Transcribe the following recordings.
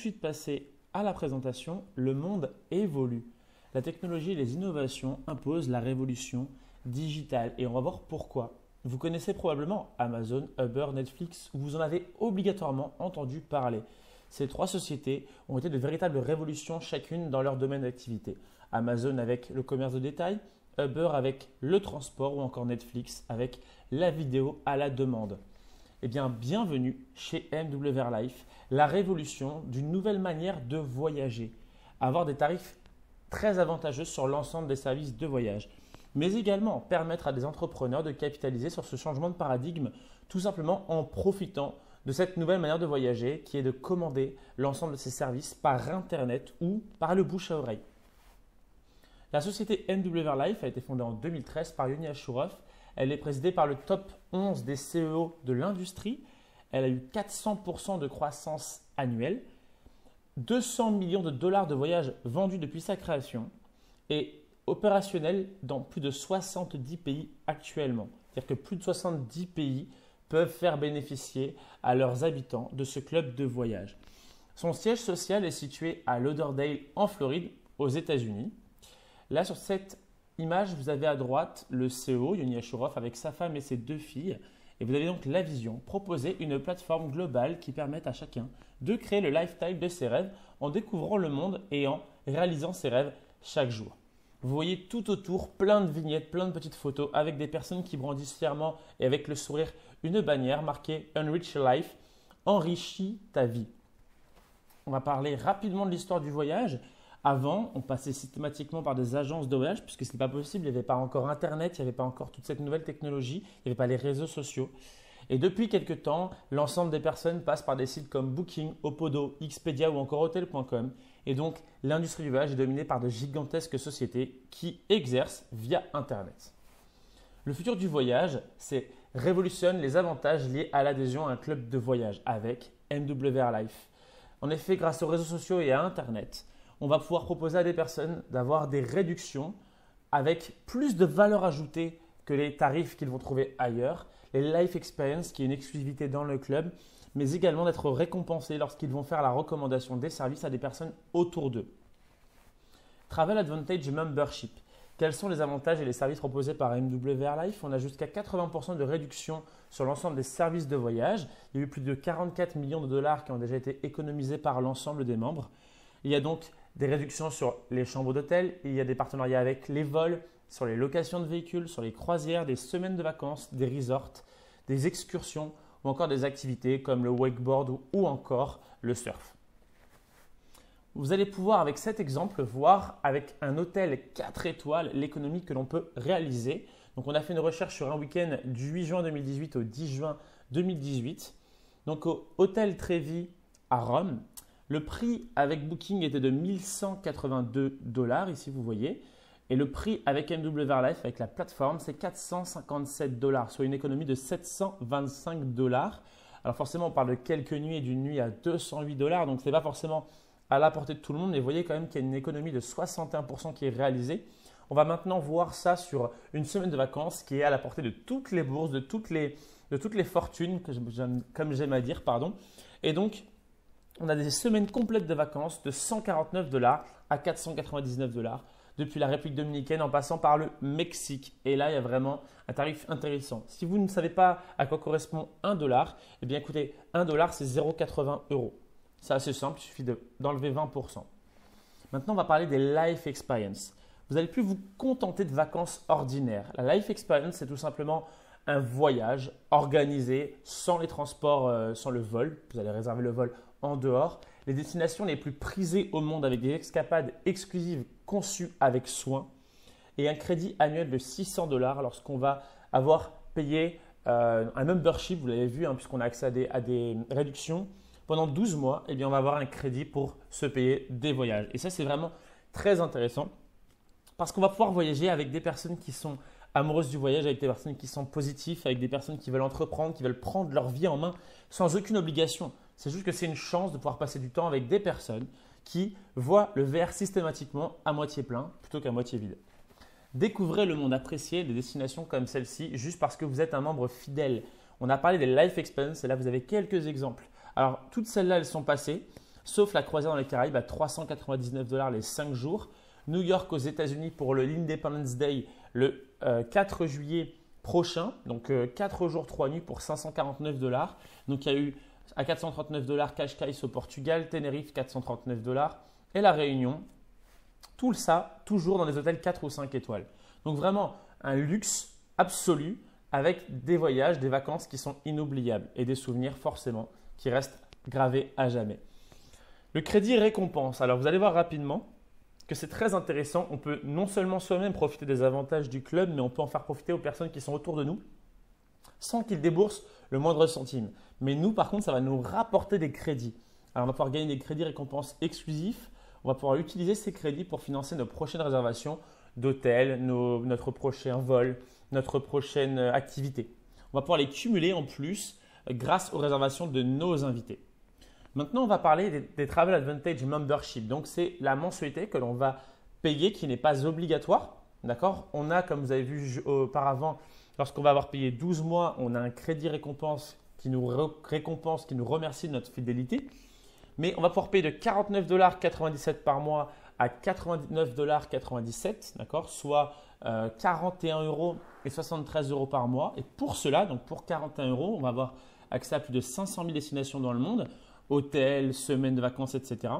suite passer à la présentation. Le monde évolue. La technologie et les innovations imposent la révolution digitale et on va voir pourquoi. Vous connaissez probablement Amazon, Uber, Netflix, ou vous en avez obligatoirement entendu parler. Ces trois sociétés ont été de véritables révolutions chacune dans leur domaine d'activité. Amazon avec le commerce de détail, Uber avec le transport ou encore Netflix avec la vidéo à la demande. Eh bien, bienvenue chez MWR Life, la révolution d'une nouvelle manière de voyager. Avoir des tarifs très avantageux sur l'ensemble des services de voyage, mais également permettre à des entrepreneurs de capitaliser sur ce changement de paradigme, tout simplement en profitant de cette nouvelle manière de voyager qui est de commander l'ensemble de ces services par Internet ou par le bouche à oreille. La société MWR Life a été fondée en 2013 par Yoni Ashourov. Elle est présidée par le top 11 des CEO de l'industrie. Elle a eu 400% de croissance annuelle, 200 millions de dollars de voyages vendus depuis sa création et opérationnelle dans plus de 70 pays actuellement. C'est-à-dire que plus de 70 pays peuvent faire bénéficier à leurs habitants de ce club de voyage. Son siège social est situé à Lauderdale en Floride, aux États-Unis. Là, sur cette image, vous avez à droite le CEO, Yoni Ashourov, avec sa femme et ses deux filles. Et vous avez donc la vision, proposer une plateforme globale qui permette à chacun de créer le lifestyle de ses rêves en découvrant le monde et en réalisant ses rêves chaque jour. Vous voyez tout autour plein de vignettes, plein de petites photos avec des personnes qui brandissent fièrement et avec le sourire une bannière marquée Enrich Your Life, enrichis ta vie. On va parler rapidement de l'histoire du voyage. Avant, on passait systématiquement par des agences de voyage puisque ce n'était pas possible, il n'y avait pas encore Internet, il n'y avait pas encore toute cette nouvelle technologie, il n'y avait pas les réseaux sociaux. Et depuis quelques temps, l'ensemble des personnes passent par des sites comme Booking, Opodo, Expedia ou encore Hotel.com. Et donc, l'industrie du voyage est dominée par de gigantesques sociétés qui exercent via Internet. Le futur du voyage, c'est révolutionne les avantages liés à l'adhésion à un club de voyage avec MWR Life. En effet, grâce aux réseaux sociaux et à Internet, on va pouvoir proposer à des personnes d'avoir des réductions avec plus de valeur ajoutée que les tarifs qu'ils vont trouver ailleurs, les Life Experience qui est une exclusivité dans le club, mais également d'être récompensés lorsqu'ils vont faire la recommandation des services à des personnes autour d'eux. Travel Advantage Membership. Quels sont les avantages et les services proposés par MWR Life? On a jusqu'à 80% de réduction sur l'ensemble des services de voyage. Il y a eu plus de 44 millions de dollars qui ont déjà été économisés par l'ensemble des membres. Il y a donc des réductions sur les chambres d'hôtel, il y a des partenariats avec les vols, sur les locations de véhicules, sur les croisières, des semaines de vacances, des resorts, des excursions ou encore des activités comme le wakeboard ou encore le surf. Vous allez pouvoir avec cet exemple voir avec un hôtel 4 étoiles l'économie que l'on peut réaliser. Donc on a fait une recherche sur un week-end du 8 juin 2018 au 10 juin 2018. Donc au Hôtel Trevi à Rome, le prix avec Booking était de 1182 $, ici vous voyez. Et le prix avec MWR Life, avec la plateforme, c'est 457 $, soit une économie de 725 $. Alors forcément, on parle de quelques nuits et d'une nuit à 208 $, donc ce n'est pas forcément à la portée de tout le monde. Mais vous voyez quand même qu'il y a une économie de 61% qui est réalisée. On va maintenant voir ça sur une semaine de vacances qui est à la portée de toutes les bourses, de toutes les fortunes, comme j'aime à dire, pardon. Et donc, on a des semaines complètes de vacances de 149 $ à 499 $, depuis la République dominicaine en passant par le Mexique. Et là, il y a vraiment un tarif intéressant. Si vous ne savez pas à quoi correspond 1 $, eh bien écoutez, 1 $, c'est 0,80 €. C'est assez simple, il suffit d'enlever 20%. Maintenant, on va parler des Life Experience. Vous n'allez plus vous contenter de vacances ordinaires. La Life Experience, c'est tout simplement un voyage organisé sans les transports, sans le vol. Vous allez réserver le vol en dehors. Les destinations les plus prisées au monde avec des escapades exclusives conçues avec soin et un crédit annuel de 600 $ lorsqu'on va avoir payé un membership, vous l'avez vu, puisqu'on a accès à des réductions. Pendant 12 mois, eh bien, on va avoir un crédit pour se payer des voyages. Et ça, c'est vraiment très intéressant parce qu'on va pouvoir voyager avec des personnes qui sont amoureuses du voyage, avec des personnes qui sont positives, avec des personnes qui veulent entreprendre, qui veulent prendre leur vie en main sans aucune obligation. C'est juste que c'est une chance de pouvoir passer du temps avec des personnes qui voient le verre systématiquement à moitié plein plutôt qu'à moitié vide. Découvrez le monde, appréciez des destinations comme celle-ci juste parce que vous êtes un membre fidèle. On a parlé des Life Experience et là, vous avez quelques exemples. Alors, toutes celles-là, elles sont passées. sauf la croisière dans les Caraïbes à 399 $ les 5 jours. New York aux États-Unis pour l'Independence Day le 4 juillet prochain, donc 4 jours 3 nuits pour 549 $. Donc il y a eu à 439 $ Cascais au Portugal, Tenerife 439 $ et La Réunion. Tout ça toujours dans des hôtels 4 ou 5 étoiles. Donc vraiment un luxe absolu avec des voyages, des vacances qui sont inoubliables et des souvenirs forcément qui restent gravés à jamais. Le crédit récompense. Alors vous allez voir rapidement que c'est très intéressant. On peut non seulement soi-même profiter des avantages du club, mais on peut en faire profiter aux personnes qui sont autour de nous sans qu'ils déboursent le moindre centime. Mais nous, par contre, ça va nous rapporter des crédits. Alors on va pouvoir gagner des crédits récompenses exclusifs. On va pouvoir utiliser ces crédits pour financer nos prochaines réservations d'hôtels, notre prochain vol, notre prochaine activité. On va pouvoir les cumuler en plus grâce aux réservations de nos invités. Maintenant, on va parler des Travel Advantage Membership. Donc, c'est la mensualité que l'on va payer qui n'est pas obligatoire. D'accord ? On a, comme vous avez vu auparavant, lorsqu'on va avoir payé 12 mois, on a un crédit récompense qui nous récompense, qui nous remercie de notre fidélité. Mais on va pouvoir payer de 49,97 $ par mois à 89,97 $, d'accord, soit 41,73 € par mois. Et pour cela, donc pour 41 €, on va avoir accès à plus de 500 000 destinations dans le monde, hôtels, semaines de vacances, etc.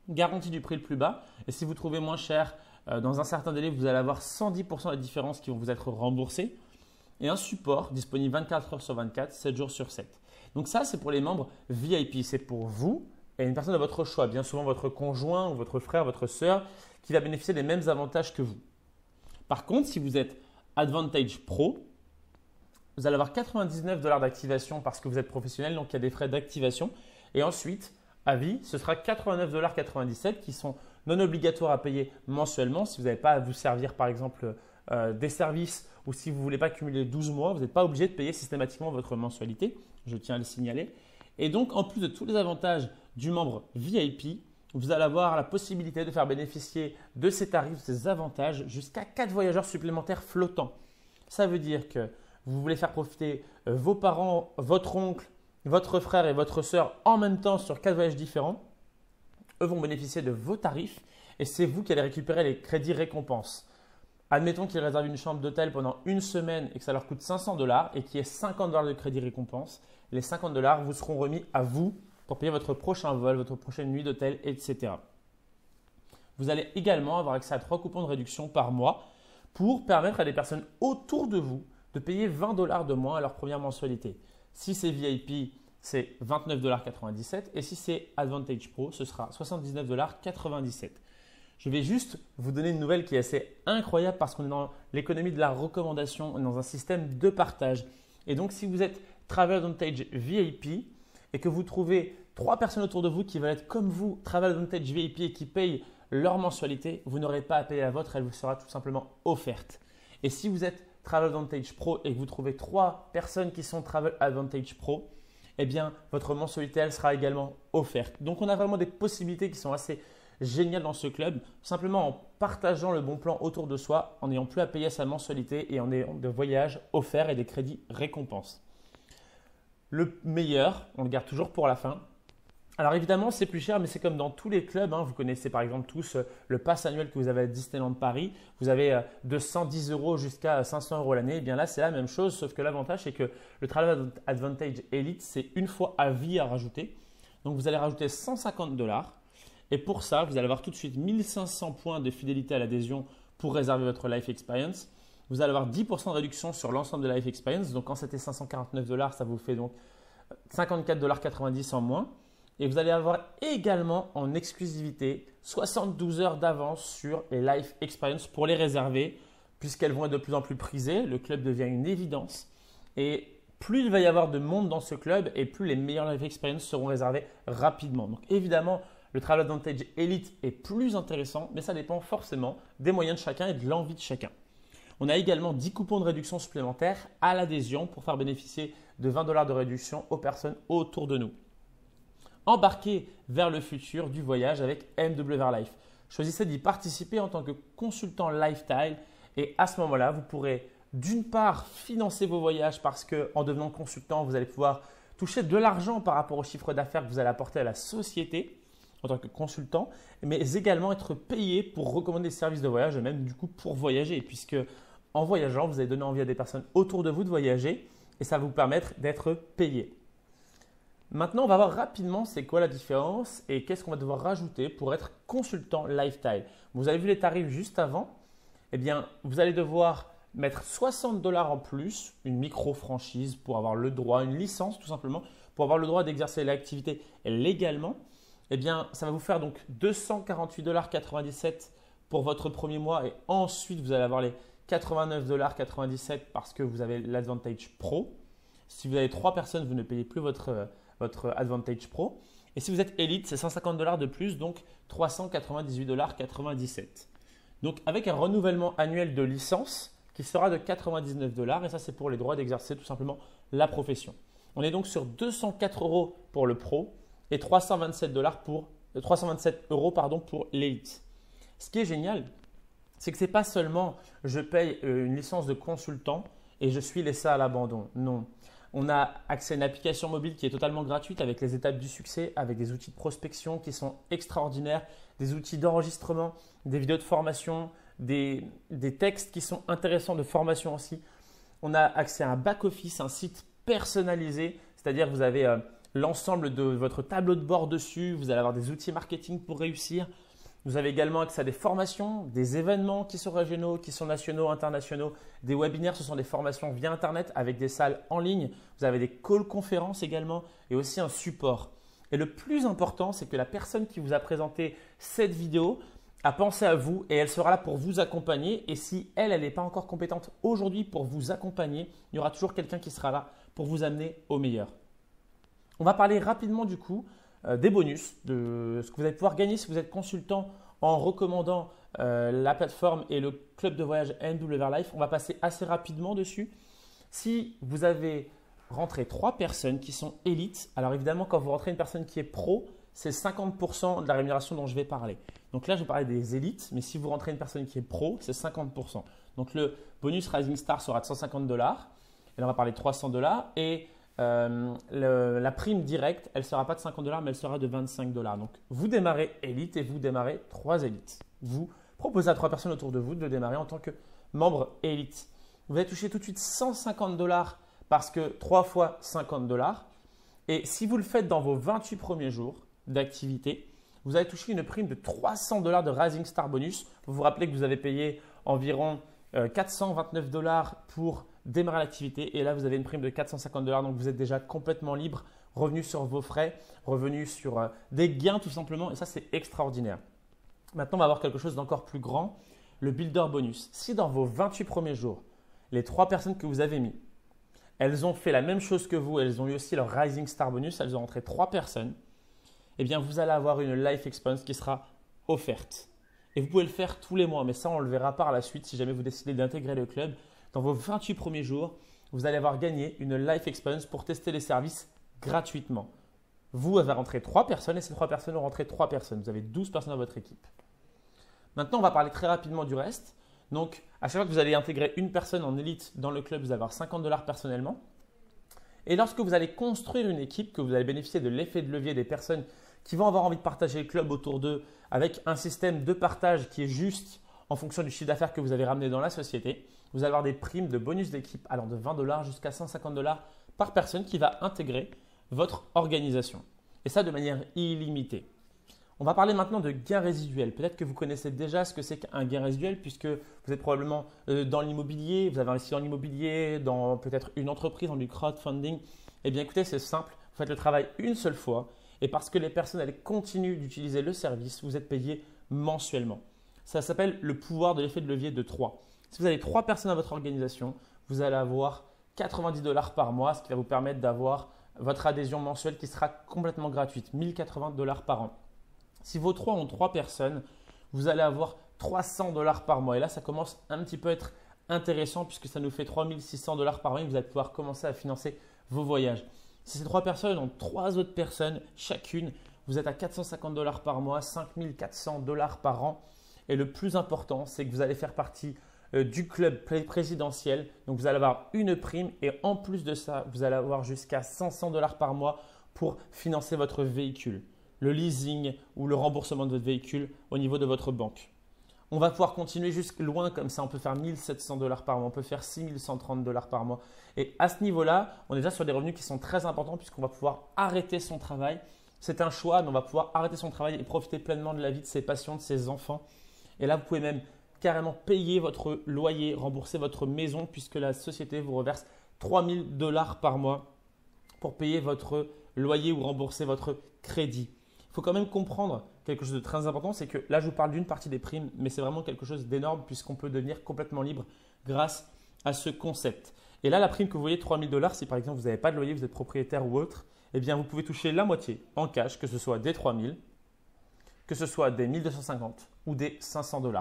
Garantie du prix le plus bas. Et si vous trouvez moins cher, dans un certain délai, vous allez avoir 110% des différences qui vont vous être remboursées. Et un support disponible 24 heures sur 24, 7 jours sur 7. Donc ça, c'est pour les membres VIP. C'est pour vous et une personne de votre choix, bien souvent votre conjoint ou votre frère, votre sœur, qui va bénéficier des mêmes avantages que vous. Par contre, si vous êtes Advantage Pro, vous allez avoir 99 $ d'activation parce que vous êtes professionnel, donc il y a des frais d'activation. Et ensuite, à vie, ce sera 89,97 $ qui sont non obligatoires à payer mensuellement. Si vous n'avez pas à vous servir, par exemple, des services ou si vous ne voulez pas cumuler 12 mois, vous n'êtes pas obligé de payer systématiquement votre mensualité. Je tiens à le signaler. Et donc, en plus de tous les avantages du membre VIP, vous allez avoir la possibilité de faire bénéficier de ces tarifs, de ces avantages, jusqu'à 4 voyageurs supplémentaires flottants. Ça veut dire que vous voulez faire profiter vos parents, votre oncle, votre frère et votre sœur en même temps sur 4 voyages différents. Eux vont bénéficier de vos tarifs et c'est vous qui allez récupérer les crédits récompenses. Admettons qu'ils réservent une chambre d'hôtel pendant une semaine et que ça leur coûte 500 $ et qu'il y ait 50 $ de crédit récompense. Les 50 $ vous seront remis à vous pour payer votre prochain vol, votre prochaine nuit d'hôtel, etc. Vous allez également avoir accès à 3 coupons de réduction par mois pour permettre à des personnes autour de vous de payer 20 $ de moins à leur première mensualité. Si c'est VIP, c'est 29,97 $ et si c'est Advantage Pro, ce sera 79,97 $. Je vais juste vous donner une nouvelle qui est assez incroyable parce qu'on est dans l'économie de la recommandation, on est dans un système de partage. Et donc, si vous êtes Travel Advantage VIP et que vous trouvez 3 personnes autour de vous qui veulent être comme vous, Travel Advantage VIP et qui payent leur mensualité, vous n'aurez pas à payer la vôtre, elle vous sera tout simplement offerte. Et si vous êtes Travel Advantage Pro et que vous trouvez 3 personnes qui sont Travel Advantage Pro, eh bien, votre mensualité, elle sera également offerte. Donc, on a vraiment des possibilités qui sont assez géniales dans ce club, simplement en partageant le bon plan autour de soi, en n'ayant plus à payer sa mensualité et en ayant de voyages offerts et des crédits récompenses. Le meilleur, on le garde toujours pour la fin. Alors évidemment, c'est plus cher, mais c'est comme dans tous les clubs. Vous connaissez par exemple tous le pass annuel que vous avez à Disneyland Paris. Vous avez de 110 € jusqu'à 500 € l'année. Et bien là, c'est la même chose, sauf que l'avantage, c'est que le Travel Advantage Elite, c'est une fois à vie à rajouter. Donc, vous allez rajouter 150 $. Et pour ça, vous allez avoir tout de suite 1500 points de fidélité à l'adhésion pour réserver votre Life Experience. Vous allez avoir 10% de réduction sur l'ensemble de la Life Experience. Donc, quand c'était 549 $, ça vous fait donc 54,90 $ en moins. Et vous allez avoir également en exclusivité 72 heures d'avance sur les Life Experience pour les réserver puisqu'elles vont être de plus en plus prisées. Le club devient une évidence. Et plus il va y avoir de monde dans ce club et plus les meilleures Life Experience seront réservées rapidement. Donc évidemment, le Travel Advantage Elite est plus intéressant, mais ça dépend forcément des moyens de chacun et de l'envie de chacun. On a également 10 coupons de réduction supplémentaires à l'adhésion pour faire bénéficier de 20 $ de réduction aux personnes autour de nous. Embarquez vers le futur du voyage avec MWR Life. Choisissez d'y participer en tant que consultant lifestyle et à ce moment-là, vous pourrez d'une part financer vos voyages parce qu'en devenant consultant, vous allez pouvoir toucher de l'argent par rapport au chiffre d'affaires que vous allez apporter à la société. en tant que consultant, mais également être payé pour recommander des services de voyage, et même du coup pour voyager, puisque en voyageant, vous allez donner envie à des personnes autour de vous de voyager et ça va vous permettre d'être payé. Maintenant, on va voir rapidement c'est quoi la différence et qu'est-ce qu'on va devoir rajouter pour être consultant lifestyle. Vous avez vu les tarifs juste avant. Eh bien, vous allez devoir mettre 60 $ en plus, une micro-franchise pour avoir le droit, une licence tout simplement, pour avoir le droit d'exercer l'activité légalement. Eh bien, ça va vous faire donc 248,97 $ pour votre premier mois et ensuite vous allez avoir les 89,97 $ parce que vous avez l'Advantage Pro. Si vous avez 3 personnes, vous ne payez plus votre Advantage Pro. Et si vous êtes Elite, c'est 150 $ de plus, donc 398,97 $. Donc avec un renouvellement annuel de licence qui sera de 99 $ et ça c'est pour les droits d'exercer tout simplement la profession. On est donc sur 204 € pour le Pro et 327 € pour l'Elite. Ce qui est génial, c'est que ce n'est pas seulement je paye une licence de consultant et je suis laissé à l'abandon. Non. On a accès à une application mobile qui est totalement gratuite avec les étapes du succès, avec des outils de prospection qui sont extraordinaires, des outils d'enregistrement, des vidéos de formation, des textes qui sont intéressants de formation aussi. On a accès à un back-office, un site personnalisé, c'est-à-dire vous avez l'ensemble de votre tableau de bord dessus, vous allez avoir des outils marketing pour réussir. Vous avez également accès à des formations, des événements qui sont régionaux, qui sont nationaux, internationaux, des webinaires, ce sont des formations via Internet avec des salles en ligne. Vous avez des calls conférences également et aussi un support. Et le plus important, c'est que la personne qui vous a présenté cette vidéo a pensé à vous et elle sera là pour vous accompagner. Et si elle n'est pas encore compétente aujourd'hui pour vous accompagner, il y aura toujours quelqu'un qui sera là pour vous amener au meilleur. On va parler rapidement du coup des bonus, de ce que vous allez pouvoir gagner si vous êtes consultant en recommandant la plateforme et le club de voyage NW Life. On va passer assez rapidement dessus. Si vous avez rentré 3 personnes qui sont élites, alors évidemment quand vous rentrez une personne qui est pro, c'est 50% de la rémunération dont je vais parler. Donc là, je vais parler des élites, mais si vous rentrez une personne qui est pro, c'est 50%. Donc le bonus Rising Star sera de 150 $. Et là, on va parler de 300 $ et la prime directe, elle ne sera pas de 50 $, mais elle sera de 25 $. Donc, vous démarrez élite et vous démarrez 3 élites. Vous proposez à 3 personnes autour de vous de démarrer en tant que membre élite. Vous allez toucher tout de suite 150 $ parce que 3 fois 50 $. Et si vous le faites dans vos 28 premiers jours d'activité, vous allez toucher une prime de 300 $ de Rising Star Bonus. Vous vous rappelez que vous avez payé environ 429 $ pour démarrer l'activité et là vous avez une prime de 450 $, donc vous êtes déjà complètement libre, revenu sur vos frais, revenu sur des gains tout simplement et ça c'est extraordinaire. Maintenant on va avoir quelque chose d'encore plus grand, le Builder Bonus. Si dans vos 28 premiers jours, les 3 personnes que vous avez mis, elles ont fait la même chose que vous, elles ont eu aussi leur Rising Star Bonus, elles ont rentré 3 personnes, eh bien vous allez avoir une Life Expense qui sera offerte. Et vous pouvez le faire tous les mois, mais ça on le verra par la suite si jamais vous décidez d'intégrer le club. Dans vos 28 premiers jours, vous allez avoir gagné une Life Expense pour tester les services gratuitement. Vous avez rentré 3 personnes et ces 3 personnes ont rentré 3 personnes. Vous avez 12 personnes dans votre équipe. Maintenant, on va parler très rapidement du reste. Donc, à chaque fois que vous allez intégrer une personne en élite dans le club, vous allez avoir 50 $ personnellement. Et lorsque vous allez construire une équipe, que vous allez bénéficier de l'effet de levier des personnes qui vont avoir envie de partager le club autour d'eux avec un système de partage qui est juste en fonction du chiffre d'affaires que vous avez ramené dans la société, vous allez avoir des primes de bonus d'équipe allant de 20 $ jusqu'à 150 $ par personne qui va intégrer votre organisation. Et ça de manière illimitée. On va parler maintenant de gains résiduels. Peut-être que vous connaissez déjà ce que c'est qu'un gain résiduel puisque vous êtes probablement dans l'immobilier, vous avez investi dans l'immobilier, dans peut-être une entreprise, dans du crowdfunding. Eh bien écoutez, c'est simple, vous faites le travail une seule fois et parce que les personnes elles continuent d'utiliser le service, vous êtes payé mensuellement. Ça s'appelle le pouvoir de l'effet de levier de 3. Si vous avez 3 personnes dans votre organisation, vous allez avoir 90 $ par mois, ce qui va vous permettre d'avoir votre adhésion mensuelle qui sera complètement gratuite, 1080 $ par an. Si vos 3 ont 3 personnes, vous allez avoir 300 $ par mois. Et là, ça commence un petit peu à être intéressant puisque ça nous fait 3600 $ par mois et vous allez pouvoir commencer à financer vos voyages. Si ces 3 personnes ont 3 autres personnes chacune, vous êtes à 450 $ par mois, 5400 $ par an. Et le plus important, c'est que vous allez faire partie du club présidentiel. Donc, vous allez avoir une prime et en plus de ça, vous allez avoir jusqu'à 500 $ par mois pour financer votre véhicule. le leasing ou le remboursement de votre véhicule au niveau de votre banque. On va pouvoir continuer jusque loin comme ça. On peut faire 1700 $ par mois, on peut faire 6130 $ par mois. Et à ce niveau-là, on est déjà sur des revenus qui sont très importants puisqu'on va pouvoir arrêter son travail. C'est un choix, mais on va pouvoir arrêter son travail et profiter pleinement de la vie de ses patients, de ses enfants. Et là, vous pouvez même carrément payer votre loyer, rembourser votre maison puisque la société vous reverse 3000 $ par mois pour payer votre loyer ou rembourser votre crédit. Il faut quand même comprendre quelque chose de très important, c'est que là, je vous parle d'une partie des primes, mais c'est vraiment quelque chose d'énorme puisqu'on peut devenir complètement libre grâce à ce concept. Et là, la prime que vous voyez, 3000 $, si par exemple vous n'avez pas de loyer, vous êtes propriétaire ou autre, eh bien, vous pouvez toucher la moitié en cash, que ce soit des 3000, que ce soit des 1250 ou des 500 $.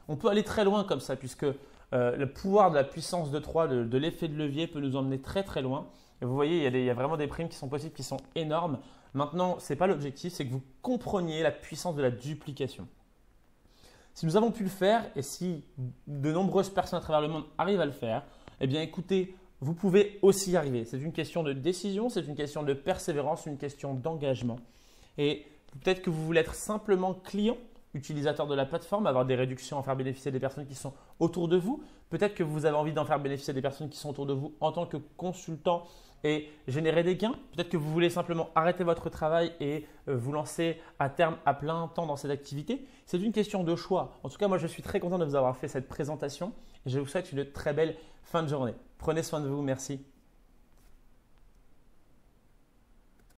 On peut aller très loin comme ça puisque le pouvoir de la puissance de 3, de l'effet de levier peut nous emmener très très loin. Et vous voyez, il y a vraiment des primes qui sont possibles, qui sont énormes. Maintenant, ce n'est pas l'objectif, c'est que vous compreniez la puissance de la duplication. Si nous avons pu le faire et si de nombreuses personnes à travers le monde arrivent à le faire, eh bien écoutez, vous pouvez aussi y arriver. C'est une question de décision, c'est une question de persévérance, une question d'engagement. Et peut-être que vous voulez être simplement client, utilisateur de la plateforme, avoir des réductions, en faire bénéficier des personnes qui sont autour de vous. Peut-être que vous avez envie d'en faire bénéficier des personnes qui sont autour de vous en tant que consultant et générer des gains. Peut-être que vous voulez simplement arrêter votre travail et vous lancer à terme à plein temps dans cette activité. C'est une question de choix. En tout cas, moi, je suis très content de vous avoir fait cette présentation et je vous souhaite une très belle fin de journée. Prenez soin de vous. Merci.